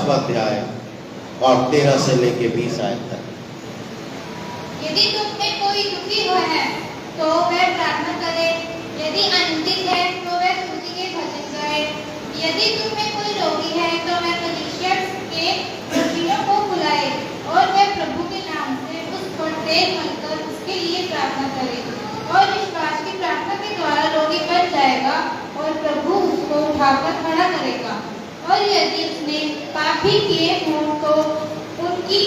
5वां अध्याय और 13 से लेके 20 आयत तक। यदि तुम में कोई दुखी हो है तो वह प्रार्थना करे, यदि आनंदित है तो वह स्तुति के भजन गाए। यदि तुम में कोई रोगी है तो वह कलीसिया के रोगियों को बुलाए और वह प्रभु के नाम से उस पर तेल मलकर उसके लिए प्रार्थना करे। और विश्वास की प्रार्थना के द्वारा रोगी बच जाएगा और प्रभु उसको उठाकर खड़ा करेगा। और यदि उसने पाप भी किए हों तो उनकी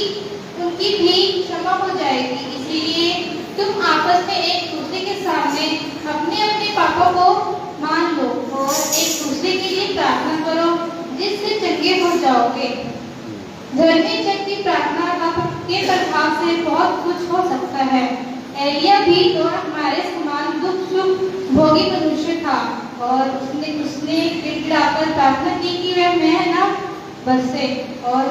भी क्षमा हो जाएगी। इसलिए तुम आपस में एक दूसरे के सामने अपने अपने पापों को मान लो और एक दूसरे के लिए प्रार्थना करो, जिससे चंगे हो जाओगे। धर्मी जन की प्रार्थना के प्रभाव से बहुत कुछ हो सकता है। एलिया भी तो हमारे समान दुख सुख भोगी मनुष्य था और उसने गिड़गिड़ाकर प्रार्थना की कि वह मैं न बरसे, और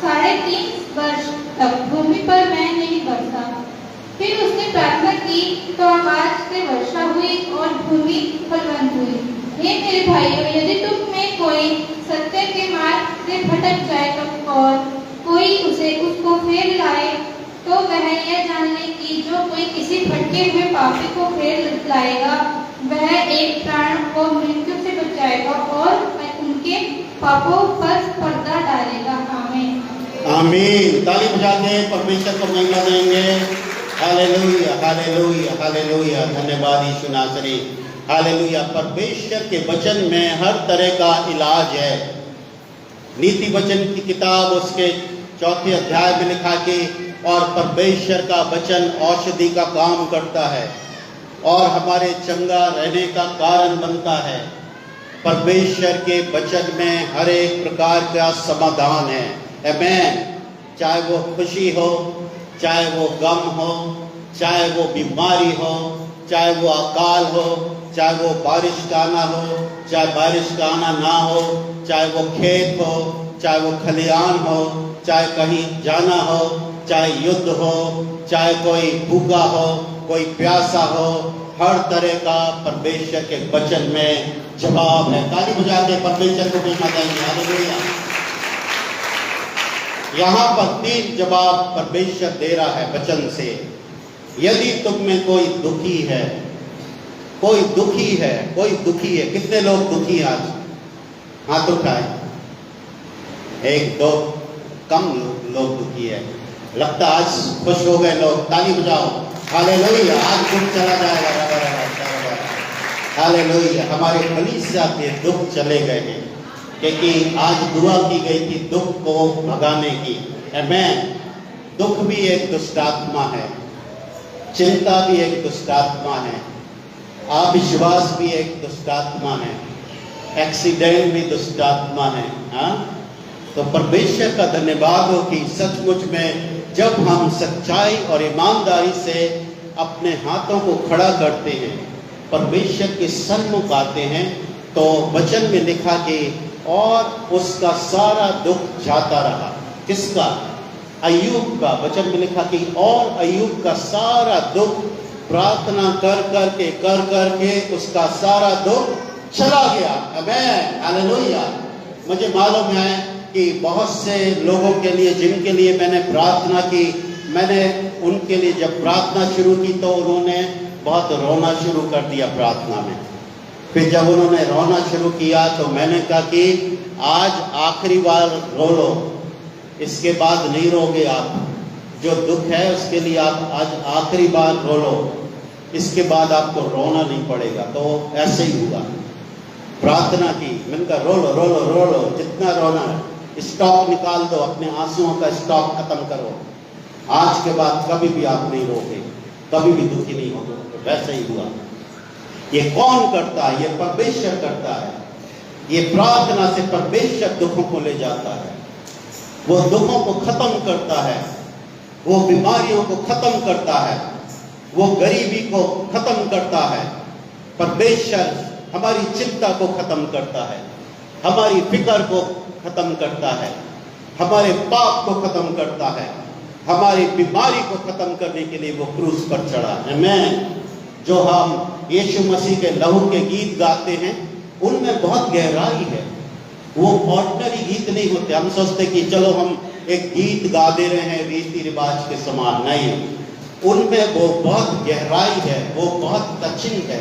3.5 वर्ष तक भूमि पर मैं नहीं बरसा। फिर उसने प्रार्थना की तो आकाश से वर्षा हुई और भूमि फलवंत हुई। हे मेरे भाइयों, यदि तुम में कोई सत्य के मार्ग से भटक जाए तो और कोई उसको फेर लाए, तो वह यह जान ले कि जो कोई किसी भटके हुए पापी को फेर लाएगा वह एक प्राण को मृत्यु से बचाएगा और उनके पापों पर पर्दा डालेगा। आमीन। आमीन। ताली बजा के परमेश्वर को महिमा देंगे। Hallelujah, hallelujah, hallelujah. धन्यवाद यीशु नासरी। हालेलुया। परमेश्वर के वचन में हर तरह का इलाज है। नीति वचन की किताब उसके 4 अध्याय में लिखा कि और परमेश्वर का वचन औषधि का काम करता है और हमारे चंगा रहने का कारण बनता है। परमेश्वर के वचन में हर एक प्रकार का समाधान है। आमीन। चाहे वो खुशी हो, चाहे वो गम हो, चाहे वो बीमारी हो, चाहे वो अकाल हो, चाहे वो बारिश का आना हो, चाहे बारिश का आना ना हो, चाहे वो खेत हो, चाहे वो खलिहान हो, चाहे कहीं जाना हो, चाहे युद्ध हो, चाहे कोई भूखा हो, कोई प्यासा हो, हर तरह का परमेश्वर के वचन में जवाब है। ताली बजा के परमेश्वर को महिमा देंगे। हालेलुया। यहाँ पर 3 जवाब परमेश्वर दे रहा है वचन से। यदि तुम में कोई दुखी है, कोई दुखी है, कोई दुखी है। कितने लोग दुखी हैं आज? हाथ उठाए। 1 2 कम लोग दुखी है। लगता आज खुश हो गए लोग। ताली बजाओ। हालेलुया। आज दुख चला जाएगा। हालेलुया। हमारे कलीसिया के दुख चले गए हैं क्योंकि आज दुआ की गई थी दुख को भगाने की। आमीन। दुख भी एक दुष्ट आत्मा है, चिंता भी एक दुष्ट आत्मा है, अविश्वास भी एक दुष्ट आत्मा है, एक्सीडेंट भी दुष्ट आत्मा है। हाँ, तो परमेश्वर का धन्यवाद हो कि सचमुच में जब हम सच्चाई और ईमानदारी से अपने हाथों को खड़ा करते हैं, परमेश्वर के सन्मुख आते हैं, तो वचन में लिखा कि और उसका सारा दुख जाता रहा। किसका? अय्यूब का। वचन में लिखा कि और अय्यूब का सारा दुख प्रार्थना कर करके उसका सारा दुख चला गया। आमीन। हालेलुया। मुझे मालूम है कि बहुत से लोगों के लिए जिनके लिए मैंने प्रार्थना की, मैंने उनके लिए जब प्रार्थना शुरू की तो उन्होंने बहुत रोना शुरू कर दिया प्रार्थना में। फिर जब उन्होंने रोना शुरू किया तो मैंने कहा कि आज आखिरी बार रो लो, इसके बाद नहीं रोगे आप। जो दुख है उसके लिए आप आज आखिरी बार रो लो, इसके बाद आपको रोना नहीं पड़ेगा। तो ऐसे ही हुआ। प्रार्थना की, मैंने कहा रो लो रो लो रो लो, जितना रोना है स्टॉक निकाल दो, अपने आंसुओं का स्टॉक खत्म करो। आज के बाद कभी भी आप नहीं रोगे, कभी भी दुखी नहीं होगे। तो वैसे ही हुआ। ये कौन करता है? ये परमेश्वर करता है। ये प्रार्थना से परमेश्वर दुखों को ले जाता है, वो दुखों को खत्म करता है, वो बीमारियों को खत्म करता है, वो गरीबी को खत्म करता है। परमेश्वर हमारी चिंता को खत्म करता है, हमारी फिक्र को खत्म करता है, हमारे पाप को खत्म करता है, हमारी बीमारी को खत्म करने के लिए वो क्रूस पर चढ़ा। आमीन। जो हम यीशु मसीह के लहू के गीत गाते हैं उनमें बहुत गहराई है। वो ऑर्डिनरी गीत नहीं होते। हम सोचते कि चलो हम एक गीत गा दे रहे हैं रीति रिवाज के समान, नहीं, उनमें वो बहुत गहराई है, वो बहुत टचिंग है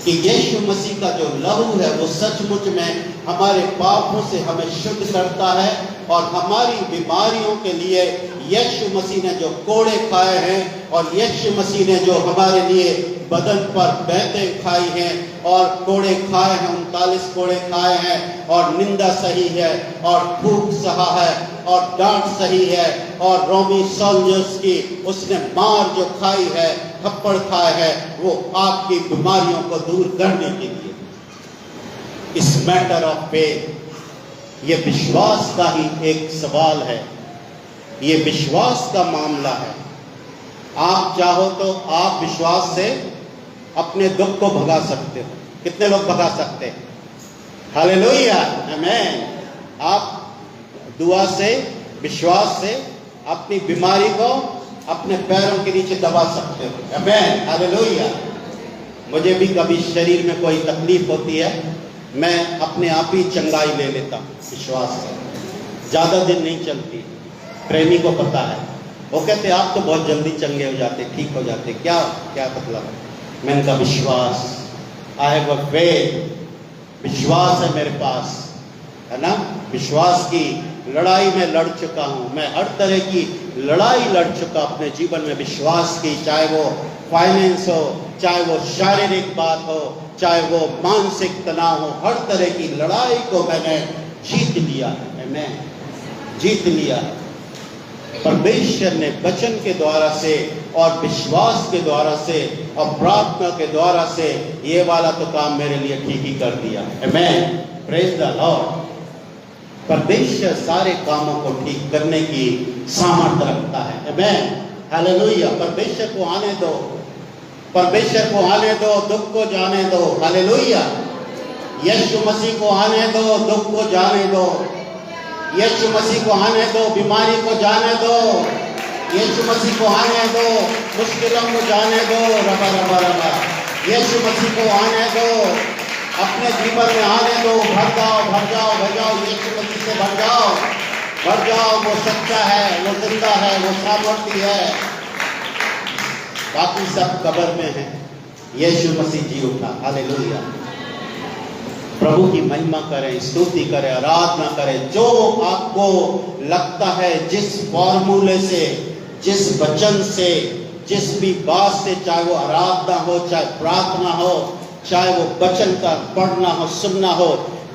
कि यीशु मसीह का जो लहू है वो सचमुच में हमारे पापों से हमें शुद्ध करता है, और हमारी बीमारियों के लिए यीशु मसीह ने जो कोड़े खाए हैं, और यीशु मसीह ने जो हमारे लिए बदन पर बेंतें खाई हैं और कोड़े खाए हैं, 39 कोड़े खाए हैं, और निंदा सही है, और थूक सहा है, और डांट सही है, और रोमी सोल्जर्स की उसने मार जो खाई है, थप्पड़ खाए है, वो आपकी बीमारियों को दूर करने के लिए। इस मैटर ऑफ फेथ, ये विश्वास का ही एक सवाल है, ये विश्वास का मामला है। आप चाहो तो आप विश्वास से अपने दुख को भगा सकते हो। कितने लोग भगा सकते हैं? हालेलुया, आमीन। आप दुआ से, विश्वास से अपनी बीमारी को अपने पैरों के नीचे दबा सकते हो। आमीन, हालेलुया। मुझे भी कभी शरीर में कोई तकलीफ होती है, मैं अपने आप ही चंगाई ले लेता हूँ विश्वास से। ज़्यादा दिन नहीं चलती, प्रेमी को पता है। वो कहते आप तो बहुत जल्दी चंगे हो जाते, ठीक हो जाते, क्या क्या मतलब है? मैंने कहा विश्वास, आई हैव अ फेथ, विश्वास है मेरे पास, है ना। विश्वास की लड़ाई में लड़ चुका हूँ, मैं हर तरह की लड़ाई लड़ चुका अपने जीवन में विश्वास की, चाहे वो फाइनेंस हो, चाहे वो शारीरिक बात हो, चाहे वो मानसिक तनाव हो, हर तरह की लड़ाई को मैंने जीत लिया है, मैं जीत लिया है। परमेश्वर ने वचन के द्वारा से और विश्वास के द्वारा से और प्रार्थना के द्वारा से ये वाला तो काम मेरे लिए ठीक ही कर दिया। आमीन, प्रेज द लॉर्ड। परमेश्वर सारे कामों को ठीक करने की सामर्थ्य रखता है। आमीन, हालेलुया। परमेश्वर को आने दो, परमेश्वर को आने दो, दुख को जाने दो। हालेलुया। यीशु मसीह को आने दो, दुख को जाने दो। यीशु मसीह को आने दो, बीमारी को जाने दो। यीशु मसीह को आने दो, मुश्किलों को जाने दो। रबा रबा रबा, यीशु मसीह को आने दो, अपने जीवन में आने दो। भर जाओ, भर जाओ, भर जाओ, यीशु मसीह से भर जाओ, भर जाओ। वो सच्चा है, वो जिंदा है, वो सामर्थी है। बाकी सब कब्र में है, यीशु मसीह जी उठा। हालेलुया। प्रभु की महिमा करें, स्तुति करें, आराधना करें। जो आपको लगता है, जिस फॉर्मूले से, जिस वचन से, जिस भी बात से, चाहे वो आराधना हो, चाहे प्रार्थना हो, चाहे वो वचन का पढ़ना हो, सुनना हो,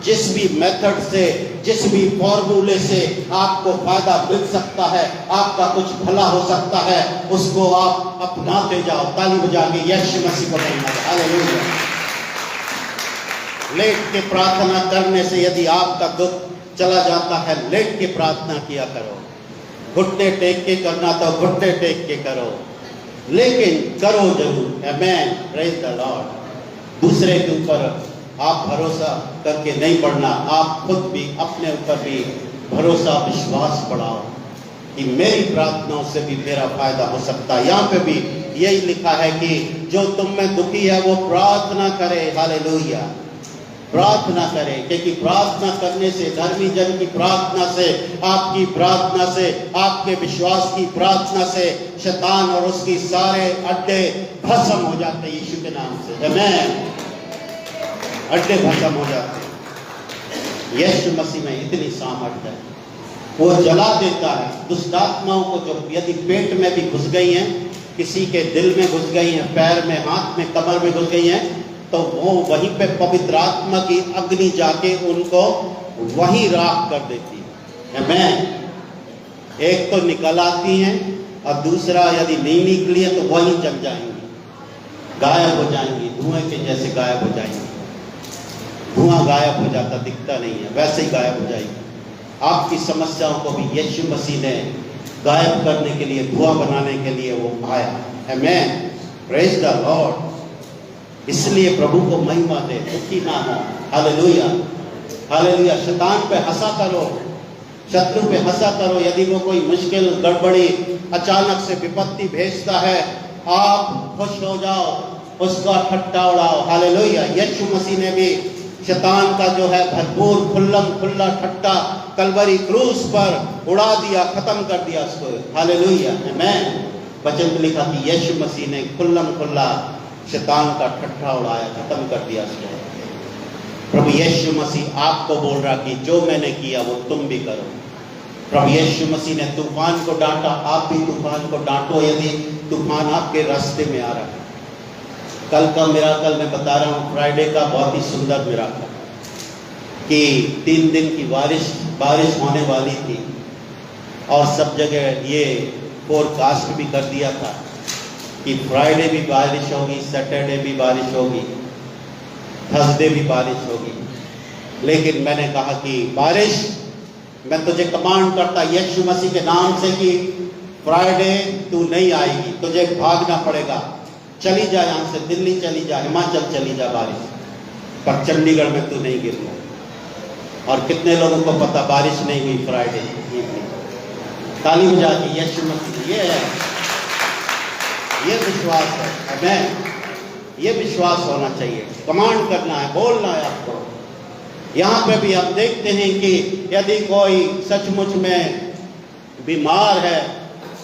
जिस भी मेथड से, जिस भी फॉर्मूले से आपको फायदा मिल सकता है, आपका कुछ भला हो सकता है, उसको आप अपनाते जाओ। ताली बजा के यीशु मसीह को महिमा दो। हालेलुया। लेट के प्रार्थना करने से यदि आपका दुख चला जाता है, लेट के प्रार्थना किया करो। घुटने टेक के करना तो घुटने टेक के करो, लेकिन करो जरूर। आमीन, प्रेज द लॉर्ड। दूसरे के ऊपर आप भरोसा करके नहीं पड़ना, आप खुद भी अपने ऊपर भी भरोसा, विश्वास बढ़ाओ कि मेरी प्रार्थनाओं से भी मेरा फायदा हो सकता है। यहाँ पे भी यही लिखा है कि जो तुम में दुखी है वो प्रार्थना करे। हालेलुया। प्रार्थना करें, क्योंकि प्रार्थना करने से, धर्मी जन की प्रार्थना से, आपकी प्रार्थना से, आपके विश्वास की प्रार्थना से शैतान और उसकी सारे अड्डे भस्म हो जाते हैं यीशु के नाम से। आमीन, अड्डे भस्म हो जाते हैं। यीशु मसीह में इतनी सामर्थ्य है, वो जला देता है दुष्ट आत्माओं को, जो यदि पेट में भी घुस गई हैं, किसी के दिल में घुस गई हैं, पैर में, हाथ में, कमर में घुस गई हैं, तो वो वहीं पे पवित्र आत्मा की अग्नि जाके उनको वहीं राख कर देती है। आमीन। एक तो निकल आती हैं, और दूसरा यदि नहीं निकली है तो वहीं जल जाएंगी, गायब हो जाएंगी, धुएं के जैसे गायब हो जाएंगी। धुआं गायब हो जाता दिखता नहीं है, वैसे ही गायब हो जाएगी। आपकी समस्याओं को भी यीशु मसीह ने गायब करने के लिए, धुआं बनाने के लिए वो आया। आमीन, प्रेज द लॉर्ड। इसलिए प्रभु को महिमा दे, दुखी ना हो। Hallelujah, hallelujah. शैतान पे हंसा करो, शत्रु पे हंसा करो। यदि वो कोई मुश्किल, गड़बड़ी, अचानक से विपत्ति भेजता है, आप खुश हो जाओ, उसका ठट्टा उड़ाओ। हालेलुया। यीशु मसीह ने भी शैतान का जो है भरपूर खुल्लम खुल्ला ठट्टा कलवरी क्रूस पर उड़ा दिया, खत्म कर दिया उसको। हालेलुया, आमीन। वचन में लिखा कि यीशु मसीह ने खुल्लम खुल्ला शैतान का ठट्ठा उड़ाया, खत्म कर दिया उसको। प्रभु यीशु मसीह आपको बोल रहा कि जो मैंने किया वो तुम भी करो। प्रभु यीशु मसीह ने तूफान को डांटा, आप भी तूफान को डांटो यदि तूफान आपके रास्ते में आ रहा है। कल का मिराकल मैं बता रहा हूँ, फ्राइडे का बहुत ही सुंदर मिराकल कि 3 दिन की बारिश होने वाली थी और सब जगह ये फोरकास्ट भी कर दिया था कि फ्राइडे भी बारिश होगी, सैटरडे भी बारिश होगी, थर्सडे भी बारिश होगी। लेकिन मैंने कहा कि बारिश, मैं तुझे कमांड करता यीशु मसीह के नाम से कि फ्राइडे तू नहीं आएगी, तुझे भागना पड़ेगा, चली जा यहाँ से, दिल्ली चली जा, हिमाचल चली जा बारिश, पर चंडीगढ़ में तू नहीं गिरना। और कितने लोगों को पता बारिश नहीं हुई फ्राइडे इवनिंग। ताली बजा के यीशु मसीह, ये विश्वास है, हमें ये विश्वास होना चाहिए। कमांड करना है, बोलना है आपको। यहाँ पे भी हम देखते हैं कि यदि कोई सचमुच में बीमार है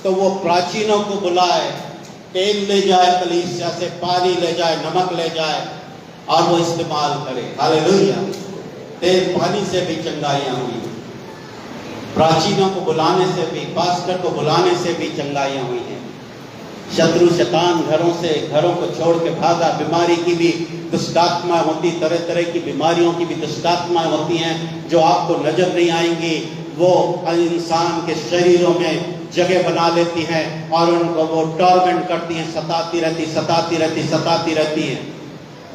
तो वो प्राचीनों को बुलाए, तेल ले जाए, कलीसिया से पानी ले जाए, नमक ले जाए और वो इस्तेमाल करे। हालेलुया, तेल पानी से भी चंगाइयाँ हुई, प्राचीनों को बुलाने से भी, पास्टर को बुलाने से भी चंगाइयाँ हुई हैं। शत्रु शैतान घरों को छोड़ के भागा। बीमारी की भी दुष्टात्मा होती, तरह तरह की बीमारियों की भी दुष्टात्माएं होती हैं जो आपको नजर नहीं आएंगी। वो इंसान के शरीरों में जगह बना लेती हैं और उनको वो टॉर्मेंट करती हैं, सताती रहती हैं,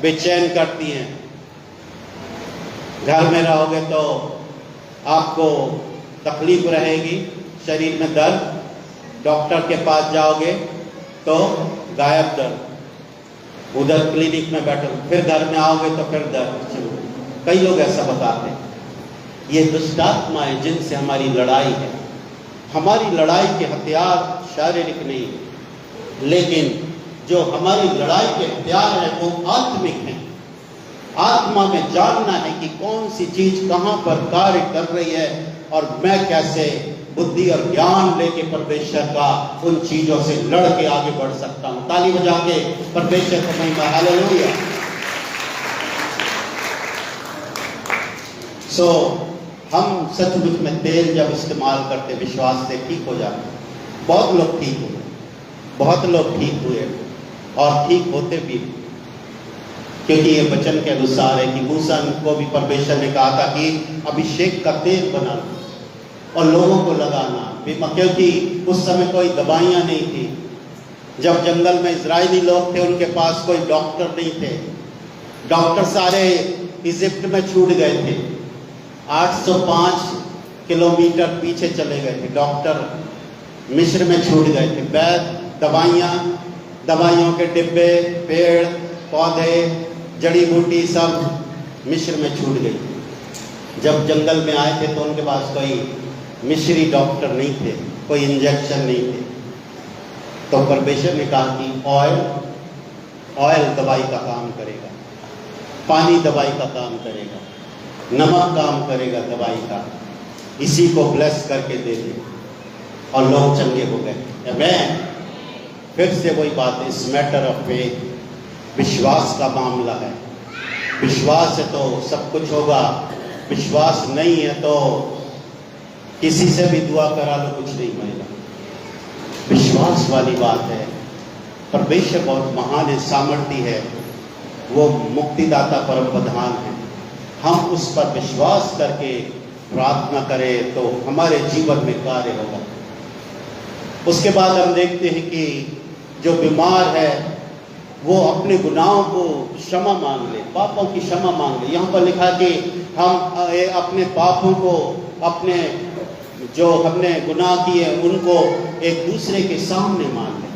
बेचैन करती हैं। घर में रहोगे तो आपको तकलीफ रहेगी, शरीर में दर्द, डॉक्टर के पास जाओगे तो गायब दर्द, उधर क्लिनिक में बैठो, फिर घर में आओगे तो फिर दर्द शुरू। कई लोग ऐसा बताते हैं। ये दुष्टात्माएं जिनसे हमारी लड़ाई है। हमारी लड़ाई के हथियार शारीरिक नहीं, लेकिन जो हमारी लड़ाई के हथियार है वो आत्मिक हैं। आत्मा में जानना है कि कौन सी चीज कहाँ पर कार्य कर रही है और मैं कैसे बुद्धि और ज्ञान लेके परमेश्वर का उन चीजों से लड़ के आगे बढ़ सकता हूँ। ताली बजा के परमेश्वर को महिमा। हालेलुया। सो हम सचमुच में तेल जब इस्तेमाल करते विश्वास से ठीक हो जाते। बहुत लोग ठीक हुए, बहुत लोग ठीक हुए और ठीक होते भी, क्योंकि ये वचन के अनुसार है कि मूसा को भी परमेश्वर ने कहा था कि अभिषेक का तेल बनाना और लोगों को लगाना, क्योंकि उस समय कोई दवाइयाँ नहीं थी। जब जंगल में इजरायली लोग थे उनके पास कोई डॉक्टर नहीं थे, डॉक्टर सारे इजिप्ट में छूट गए थे। 805 किलोमीटर पीछे चले गए थे, डॉक्टर मिस्र में छूट गए थे। वैद्य, दवाइयों के डिब्बे, पेड़ पौधे, जड़ी बूटी सब मिस्र में छूट गई। जब जंगल में आए थे तो उनके पास कोई मिस्री डॉक्टर नहीं थे, कोई इंजेक्शन नहीं थे। तो परमेश्वर ने कहा कि ऑयल दवाई का काम करेगा, पानी दवाई का काम करेगा, नमक काम करेगा दवाई का। इसी को ब्लेस करके दे दे और लोग चंगे हो गए। आमीन। फिर से वही बात है, इस मैटर ऑफ फेथ, विश्वास का मामला है। विश्वास है तो सब कुछ होगा, विश्वास नहीं है तो किसी से भी दुआ करा लो कुछ नहीं मिलेगा। विश्वास वाली बात है। परमेश्वर बहुत महान है, सामर्थ्य है, वो मुक्तिदाता परम प्रधान है। हम उस पर विश्वास करके प्रार्थना करें तो हमारे जीवन में कार्य होगा। उसके बाद हम देखते हैं कि जो बीमार है वो अपने गुनाहों को क्षमा मांग ले, पापों की क्षमा मांग ले। यहाँ पर लिखा कि हम अपने पापों को, अपने जो हमने गुनाह किए उनको एक दूसरे के सामने मान लें।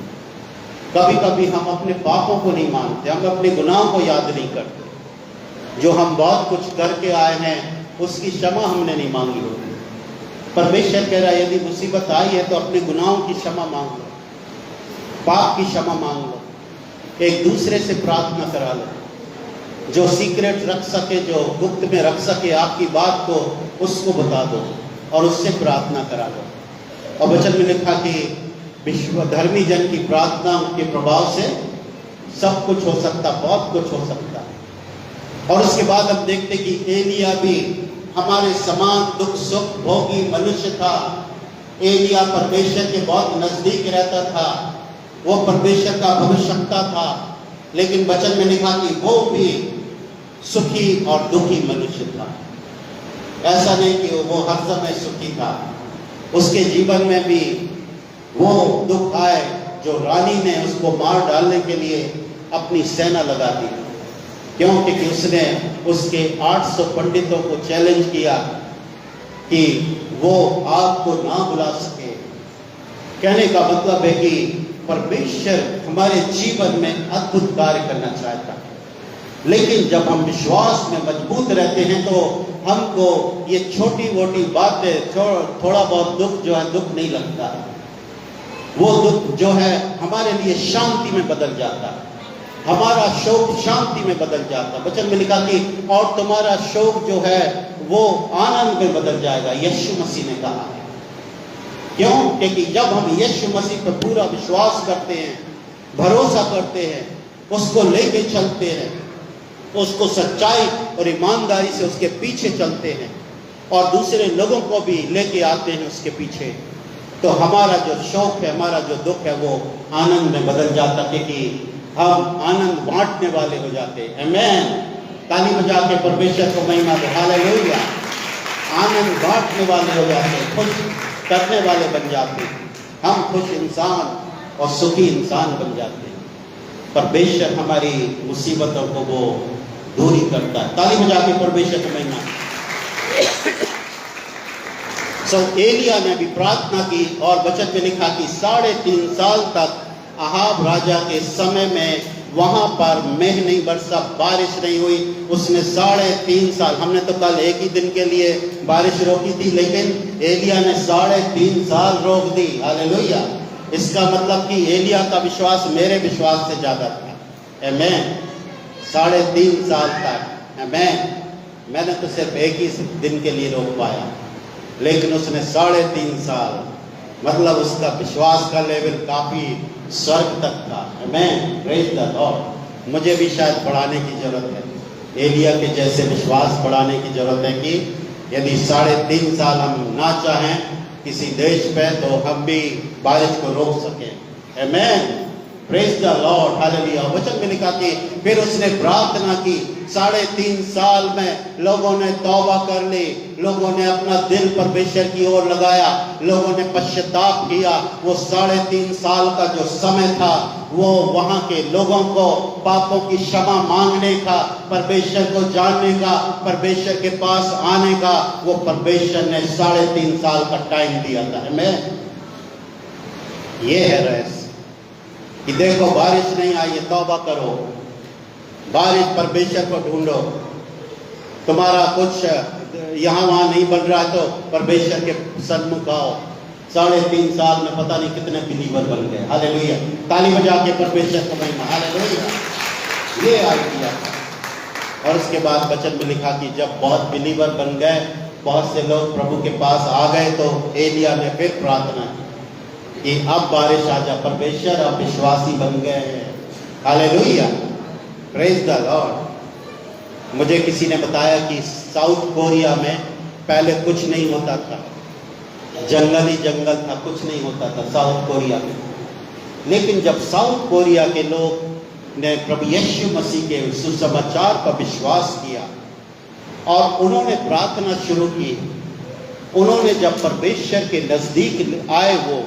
कभी कभी हम अपने पापों को नहीं मानते, हम अपने गुनाहों को याद नहीं करते। जो हम बहुत कुछ करके आए हैं उसकी क्षमा हमने नहीं मांगी होती। परमेश्वर कह रहा है यदि मुसीबत आई है तो अपने गुनाहों की क्षमा मांग लो, पाप की क्षमा मांग लो, एक दूसरे से प्रार्थना करा लो। जो सीक्रेट रख सके, जो गुप्त में रख सके आपकी बात को, उसको बता दो और उससे प्रार्थना करा दो। और वचन में लिखा कि विश्व धर्मी जन की प्रार्थना के प्रभाव से सब कुछ हो सकता, बहुत कुछ हो सकता। और उसके बाद हम देखते कि एलिया भी हमारे समान दुख सुख भोगी मनुष्य था। एलिया परमेश्वर के बहुत नजदीक रहता था, वो परमेश्वर का भविष्यवक्ता था, लेकिन वचन में लिखा कि वो भी सुखी और दुखी मनुष्य था। ऐसा नहीं कि वो हर समय सुखी था, उसके जीवन में भी वो दुख आए जो रानी ने उसको मार डालने के लिए अपनी सेना लगा दी, क्योंकि उसने उसके 800 पंडितों को चैलेंज किया कि वो आग को ना बुला सके। कहने का मतलब है कि परमेश्वर हमारे जीवन में अद्भुत कार्य करना चाहता है, लेकिन जब हम विश्वास में मजबूत रहते हैं तो हमको ये छोटी मोटी बातें, थोड़ा बहुत दुख जो है दुख नहीं लगता। वो दुख जो है हमारे लिए शांति में बदल जाता है, हमारा शोक शांति में बदल जाता है। वचन में लिखा कि और तुम्हारा शोक जो है वो आनंद में बदल जाएगा, यीशु मसीह ने कहा है। क्यों? क्योंकि जब हम यीशु मसीह पर पूरा विश्वास करते हैं, भरोसा करते हैं, उसको लेके चलते हैं, उसको सच्चाई और ईमानदारी से उसके पीछे चलते हैं और दूसरे लोगों को भी लेके आते हैं उसके पीछे, तो हमारा जो शौक है, हमारा जो दुख है वो आनंद में बदल जाता है, क्योंकि हम आनंद बांटने वाले हो जाते हैं। आमीन। ताली बजा के परमेश्वर को महिमा दो, हालेलुया। आनंद बांटने वाले हो जाते हैं, खुश करने वाले बन जाते हैं, हम खुश इंसान और सुखी इंसान बन जाते हैं। परमेश्वर हमारी मुसीबतों को वो दूरी करता है। ताली बजा के परमेश्वर को महिमा। एलिया ने भी प्रार्थना की और वचन में लिखा कि 3.5 साल तक अहाब राजा के समय में वहां पर मेघ नहीं बरसा, बारिश नहीं हुई। उसने 3.5 साल, हमने तो कल एक ही दिन के लिए बारिश रोकी थी, लेकिन एलिया ने 3.5 साल रोक दी। हालेलुया। इसका मतलब कि एलिया का विश्वास मेरे विश्वास से ज्यादा था। आमीन। 3.5 साल तक। आमीन। मैंने तो सिर्फ एक ही दिन के लिए रोक पाया, लेकिन उसने 3.5 साल, मतलब उसका विश्वास का लेवल काफी स्वर्ग तक था। आमीन। Praise the Lord. मुझे भी शायद बढ़ाने की जरूरत है, एलिया के जैसे विश्वास बढ़ाने की जरूरत है कि यदि 3.5 साल हम ना चाहें किसी देश पे, तो हम भी बारिश को रोक सकें। आमीन। Praise the Lord. हालेलुया। वचन में लिखा कि फिर उसने प्रार्थना की। 3.5 साल में लोगों ने तौबा कर ली, लोगों ने अपना दिल परमेश्वर की ओर लगाया, लोगों ने पश्चाताप किया। वो 3.5 साल का जो समय था वो वहां के लोगों को पापों की क्षमा मांगने का, परमेश्वर को जानने का, परमेश्वर के पास आने का, वो परमेश्वर ने 3.5 साल का टाइम दिया था। हमें ये है रहस्य कि देखो बारिश नहीं आई है, तौबा करो, बारिश परमेश्वर को ढूंढो। तुम्हारा कुछ यहाँ वहाँ नहीं बन रहा है तो परमेश्वर के सन्मुख आओ। 3.5 साल में पता नहीं कितने बिलीवर बन गए। हालेलुया। ताली बजा के परमेश्वर को महिमा। हालेलुया। ये आइडिया था। और उसके बाद वचन में लिखा कि जब बहुत बिलीवर बन गए, बहुत से लोग प्रभु के पास आ गए, तो एलिया ने फिर प्रार्थना की कि अब बारिश आ जा। परमेश्वर अब विश्वासी बन गए हैं। हालेलुया। Praise the Lord. मुझे किसी ने बताया कि साउथ कोरिया में पहले कुछ नहीं होता था, जंगल ही जंगल था, कुछ नहीं होता था साउथ कोरिया में। लेकिन जब साउथ कोरिया के लोग ने प्रभु यीशु मसीह के सुसमाचार पर विश्वास किया और उन्होंने प्रार्थना शुरू की, उन्होंने जब परमेश्वर के नजदीक आए, वो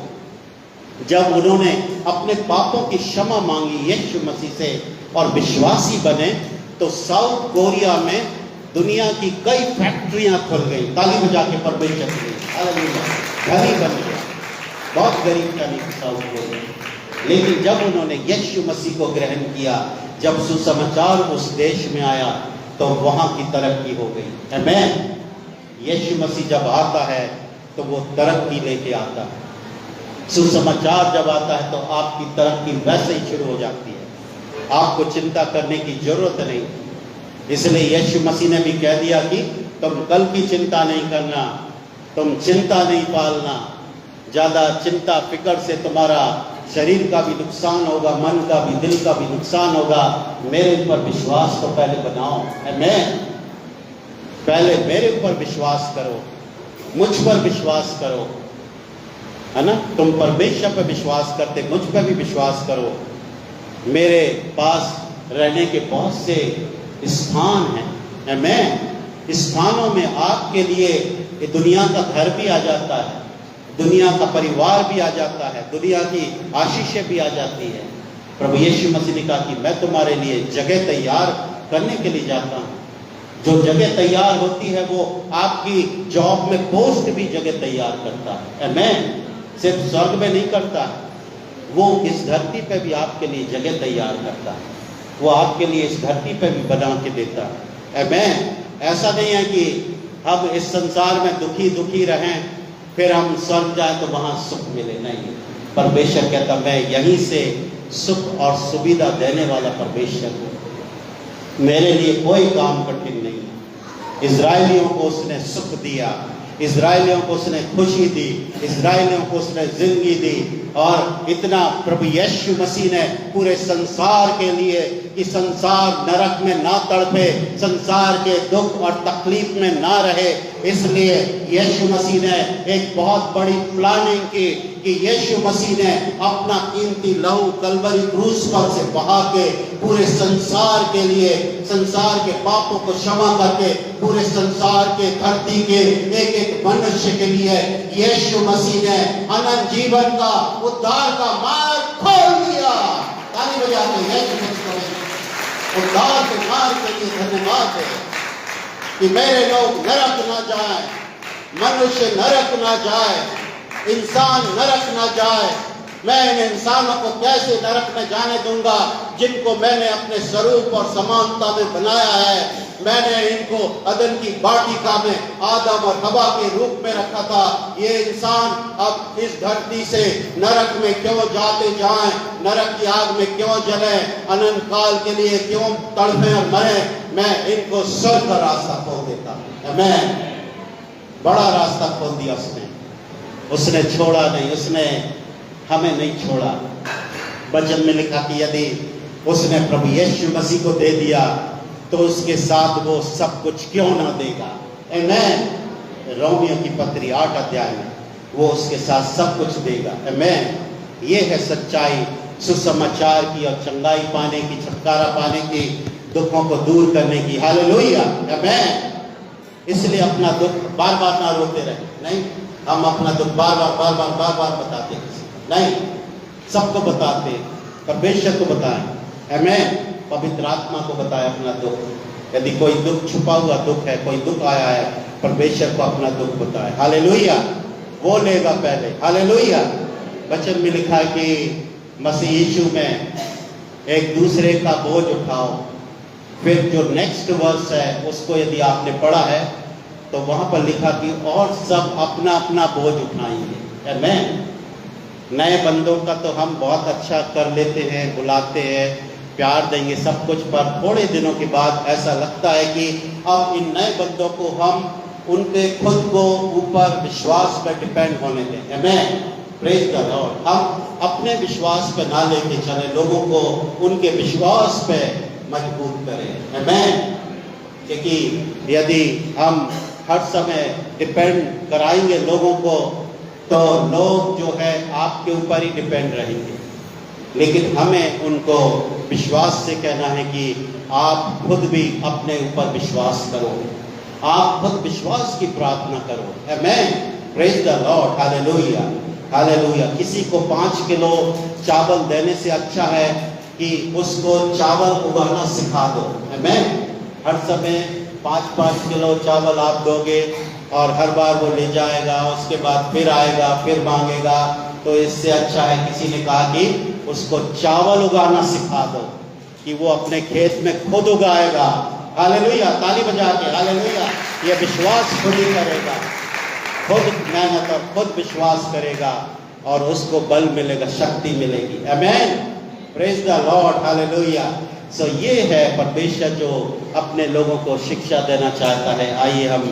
जब उन्होंने अपने पापों की क्षमा मांगी यीशु मसीह से और विश्वासी बने, तो साउथ कोरिया में दुनिया की कई फैक्ट्रियां खुल गई। ताली बजा के परमेश्वर की धनी बन गया, बहुत गरीब था साउथ कोरिया। लेकिन जब उन्होंने यीशु मसीह को ग्रहण किया, जब सुसमाचार उस देश में आया, तो वहां की तरक्की हो गई। आमीन। यीशु मसीह जब आता है तो वो तरक्की लेके आता है। सुसमाचार जब आता है तो आपकी तरक्की वैसे ही शुरू हो जाती है, आपको चिंता करने की जरूरत नहीं। इसलिए यीशु मसीह ने भी कह दिया कि तुम कल की चिंता नहीं करना, तुम चिंता नहीं पालना। ज़्यादा चिंता फिक्र से तुम्हारा शरीर का भी नुकसान होगा, मन का भी, दिल का भी नुकसान होगा। मेरे ऊपर विश्वास तो पहले बनाओ। आमीन। पहले मेरे ऊपर विश्वास करो, मुझ पर विश्वास करो, है ना। तुम परमेश्वर पर विश्वास करते, मुझ पर भी विश्वास करो। मेरे पास रहने के बहुत से स्थान हैं। आमीन। स्थानों में आपके लिए ये दुनिया का घर भी आ जाता है, दुनिया का परिवार भी आ जाता है, दुनिया की आशीषें भी आ जाती है। प्रभु यीशु मसीह ने कहा कि मैं तुम्हारे लिए जगह तैयार करने के लिए जाता हूँ। जो जगह तैयार होती है वो आपकी जॉब में पोस्ट भी जगह तैयार करता है। आमीन। सिर्फ स्वर्ग में नहीं करता है, वो इस धरती पे भी आपके लिए जगह तैयार करता है। वो आपके लिए इस धरती पे भी बना के देता है। आमीन। ऐसा नहीं है कि हम इस संसार में दुखी दुखी रहें, फिर हम स्वर्ग जाए तो वहां सुख मिले। नहीं, परमेश्वर कहता मैं यहीं से सुख और सुविधा देने वाला परमेश्वर हूँ। मेरे लिए कोई काम कठिन नहीं है। इजराइलियों को उसने सुख दिया, इजराइलियों को उसने खुशी दी, इजराइलियों को उसने जिंदगी दी। और इतना प्रभु यीशु मसीह ने पूरे संसार के लिए कि संसार नरक में ना तड़पे, संसार के दुख और तकलीफ में ना रहे, इसलिए यीशु मसीह ने एक बहुत बड़ी प्लानिंग की कि यीशु मसीह ने अपना कीमती लहू कलवरी क्रूस पर से बहा के पूरे संसार के लिए, संसार के पापों को क्षमा करके पूरे संसार के धरती के एक एक मनुष्य के लिए यीशु मसीह ने अनंत जीवन का, उद्धार का मार्ग खोल दिया। ताली बजा के यीशु मसीह को उद्धार के मार्ग के लिए धन्यवाद है कि मेरे लोग नरक ना जाए, मनुष्य नरक ना जाए, इंसान नरक ना जाए। मैं इन इंसानों को कैसे नरक में जाने दूंगा जिनको मैंने अपने स्वरूप और समानता में बनाया है। मैंने इनको अदन की वाटिका में आदम और हवा के रूप में रखा था। ये इंसान अब इस धरती से नरक में क्यों जाते जाएं, नरक की आग में क्यों जले, अनंत काल के लिए क्यों तड़पे और मरे। मैं इनको स्वर्ग का रास्ता खोल देता हूं। मैं बड़ा रास्ता खोल दिया उसने छोड़ा नहीं, उसने हमें नहीं छोड़ा। वचन में लिखा कि यदि उसने प्रभु यीशु मसीह को दे दिया तो उसके साथ वो सब कुछ क्यों ना देगा। आमीन। रोमियो की पत्री 8 अध्याय में वो उसके साथ सब कुछ देगा। आमीन। ये है सच्चाई सुसमाचार की और चंगाई पाने की, छुटकारा पाने की, दुखों को दूर करने की। हालेलुया। आमीन। इसलिए अपना दुख बार बार ना रोते रहे। नहीं, हम अपना दुख बार बार बताते नहीं, सबको बताते, परमेश्वर को बताएं। आमीन। पवित्र आत्मा को बताएं अपना दुख। यदि कोई दुख छुपा हुआ दुख है, कोई दुख आया है, परमेश्वर को अपना दुख बताएं। हालेलुया। वो लेगा पहले। हालेलुया। वचन में लिखा है कि मसीह यीशु में एक दूसरे का बोझ उठाओ। फिर जो नेक्स्ट वर्स है उसको यदि आपने पढ़ा है तो वहां पर लिखा कि और सब अपना अपना बोझ उठाएंगे। आमीन। नए बंदों का तो हम बहुत अच्छा कर लेते हैं, बुलाते हैं, प्यार देंगे, सब कुछ, पर थोड़े दिनों के बाद ऐसा लगता है कि अब इन नए बंदों को हम उनके खुद को ऊपर विश्वास पर डिपेंड होने दें। आमीन। Praise the Lord. हम अपने विश्वास पे ना लेके चले, लोगों को उनके विश्वास पे मजबूत करें। आमीन। क्योंकि यदि हम हर समय डिपेंड कराएंगे लोगों को तो लोग जो है आपके ऊपर ही डिपेंड रहेंगे। लेकिन हमें उनको विश्वास से कहना है कि आप खुद भी अपने ऊपर विश्वास करो, आप खुद विश्वास की प्रार्थना करो। आमीन। Praise the Lord. Hallelujah. Hallelujah. किसी को 5 किलो चावल देने से अच्छा है कि उसको चावल उगाना सिखा दो। आमीन। हर समय 5-5 किलो चावल आप दोगे और हर बार वो ले जाएगा, उसके बाद फिर आएगा, फिर मांगेगा, तो इससे अच्छा है किसी ने कहा कि उसको चावल उगाना सिखा दो कि वो अपने खेत में खुद उगाएगा। हालेलुया। ताली बजा के हालेलुया। ये विश्वास खुद ही करेगा, खुद मेहनत और खुद विश्वास करेगा और उसको बल मिलेगा, शक्ति मिलेगी। आमीन। Praise the Lord. हालेलुया। सो ये है परमेश्वर जो अपने लोगों को शिक्षा देना चाहता है। आइए हम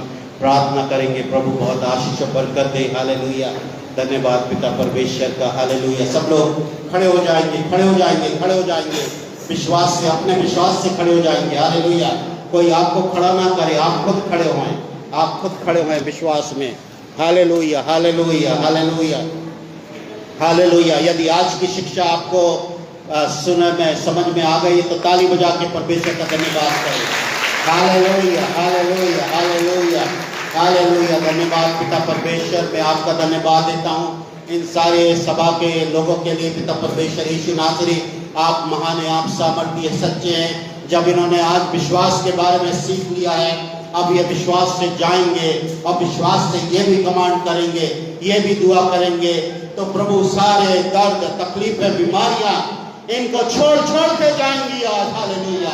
प्रार्थना करेंगे, प्रभु बहुत आशीष और बरकत दे। हालेलुया, धन्यवाद पिता परमेश्वर का। हालेलुया, सब लोग खड़े हो जाएंगे, खड़े हो जाएंगे, खड़े हो जाएंगे, विश्वास से, अपने विश्वास से खड़े हो जाएंगे। हालेलुया, कोई आपको खड़ा ना करे, आप खुद खड़े हों, आप खुद खड़े हों विश्वास में। Hallelujah, hallelujah, hallelujah, hallelujah. यदि आज की शिक्षा आपको सुनने में, समझ में आ गई तो ताली बजा के परमेश्वर का धन्यवाद करें। Hallelujah, hallelujah, hallelujah, hallelujah. धन्यवाद पिता परमेश्वर, मैं आपका धन्यवाद देता हूँ इन सारे सभा के लोगों के लिए। पिता परमेश्वर यीशु नासरी, आप महान हैं, आप सामर्थ्य सच्चे हैं। जब इन्होंने आज विश्वास के बारे में सीख लिया है, अब ये विश्वास से जाएंगे और विश्वास से ये भी कमांड करेंगे, ये भी दुआ करेंगे। तो प्रभु सारे दर्द, तकलीफें, बीमारियां इनको छोड़ छोड़ के जाएंगी आज। Hallelujah,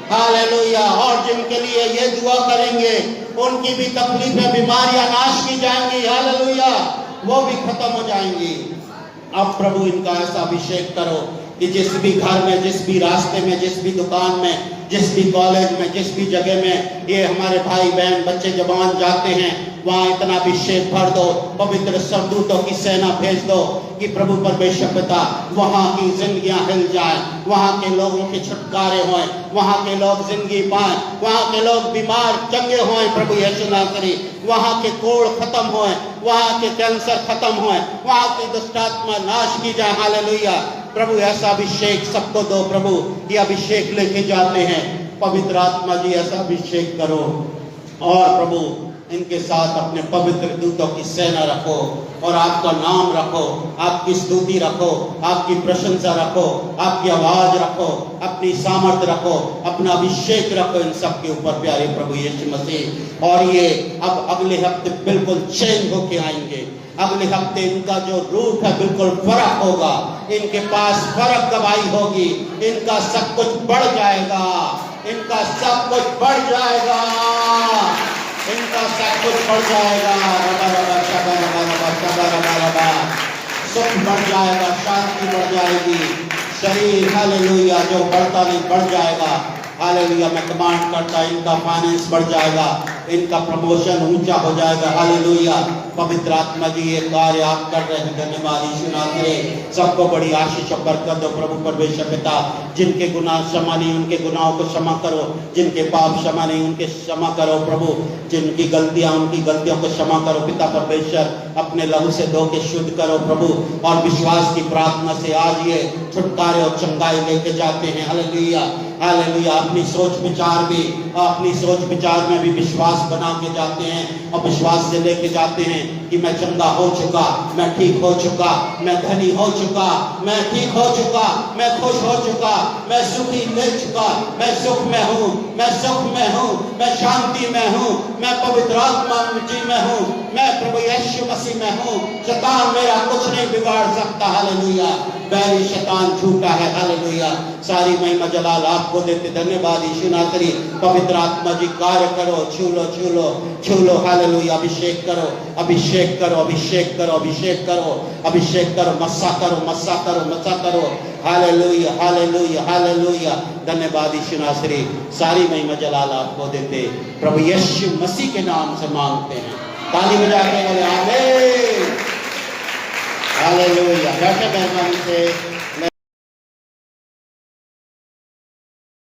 hallelujah. और जिनके लिए ये दुआ करेंगे उनकी भी तकलीफें, बीमारियां नाश की जाएंगी। हालेलुया, वो भी खत्म हो जाएंगी। अब प्रभु इनका ऐसा अभिषेक करो कि जिस भी घर में, जिस भी रास्ते में, जिस भी दुकान में, जिस भी कॉलेज में, जिस भी जगह में ये हमारे भाई बहन, बच्चे, जवान जाते हैं, वहाँ इतना अभिषेक भर दो, पवित्र स्वर्गदूतों की सेना भेज दो कि प्रभु परमेश्वर पिता वहाँ की जिंदगियां हिल जाए, वहाँ के लोगों के छुटकारे हों, वहाँ के लोग जिंदगी पाएं, वहाँ के लोग बीमार चंगे हों। प्रभु यीशु नासरी, वहाँ के कोड़ खत्म हों, वहाँ के कैंसर खत्म हों, वहाँ की दुष्ट आत्मा नाश की जाए। हालेलुया, प्रभु ऐसा अभिषेक सबको दो। प्रभु ये अभिषेक लेके जाते हैं, पवित्र आत्मा जी ऐसा अभिषेक करो। और प्रभु इनके साथ अपने पवित्र दूतों की सेना रखो और आपका नाम रखो, आपकी स्तुति रखो, आपकी प्रशंसा रखो, आपकी आवाज रखो, अपनी सामर्थ्य रखो, अपना अभिषेक रखो इन सब के ऊपर प्यारे प्रभु यीशु मसीह। और ये अब अगले हफ्ते बिल्कुल चेंज होके आएंगे। अगले हफ्ते इनका जो रूप है बिल्कुल फर्क होगा, इनके पास फर्क गवाही होगी, इनका सब कुछ बढ़ जाएगा, इनका सब कुछ बढ़ जाएगा, इनका सब कुछ बढ़ जाएगा। रबा रबा शबा रबा रबा शबा रबा रबा, सुख बढ़ जाएगा, शांति बढ़ जाएगी, शरीर हालेलुया जो बढ़ता नहीं बढ़ जाएगा। हालेलुया, मैं कमांड करता, इनका फाइनेंस बढ़ जाएगा, इनका प्रमोशन ऊंचा हो जाएगा। हालेलुया, पवित्र आत्मा जी ये कार्य आप कर रहे हैं, धन्यवाद यीशु नासरी। सबको बड़ी आशीष और बरकत दो प्रभु परमेश्वर पिता। जिनके गुनाह क्षमा नहीं उनके गुनाहों को क्षमा करो, जिनके पाप क्षमा नहीं उनके क्षमा करो प्रभु, जिनकी गलतियां उनकी गलतियों को क्षमा करो पिता परमेश्वर। अपने लहू से धो के शुद्ध करो प्रभु, और विश्वास की प्रार्थना से आज ये छुटकारे और चंगाई लेके जाते हैं। Hallelujah, hallelujah. अपनी सोच विचार भी, अपनी सोच विचार में भी विश्वास बना के जाते हैं और विश्वास से लेके जाते हैं कि मैं चंगा हो चुका, मैं ठीक हो चुका, मैं धनी हो चुका, मैं ठीक हो चुका, मैं खुश हो चुका, मैं सुखी ले चुका, मैं सुख में हूँ, मैं सुख में हूँ, मैं शांति में हूँ, मैं पवित्र आत्मा जी में हूँ, मैं प्रभु यीशु मसीह में हूँ। शैतान मेरा कुछ नहीं बिगाड़ सकता। हालेलुया, बैरी शैतान झूठा है। हालेलुया, सारी महिमा जलाल आपको देते, धन्यवाद यीशु नासरी। पवित्र आत्मा जी कार्य करो, छू लो, छू लो, छू लो। हालेलुया, अभिषेक करो, अभिषेक करो, अभिषेक करो, अभिषेक करो, अभिषेक करो, मस्सा करो, मस्सा करो, मस्सा करो। हालेलुया, हालेलुया, हालेलुया, धन्यवाद यीशु नासरी। सारी महिमा जलाल आपको देते, प्रभु यीशु मसीह के नाम से मांगते हैं। ताली बजा के बोले आमीन। हालेलुया। बैठे मेहरबानी से।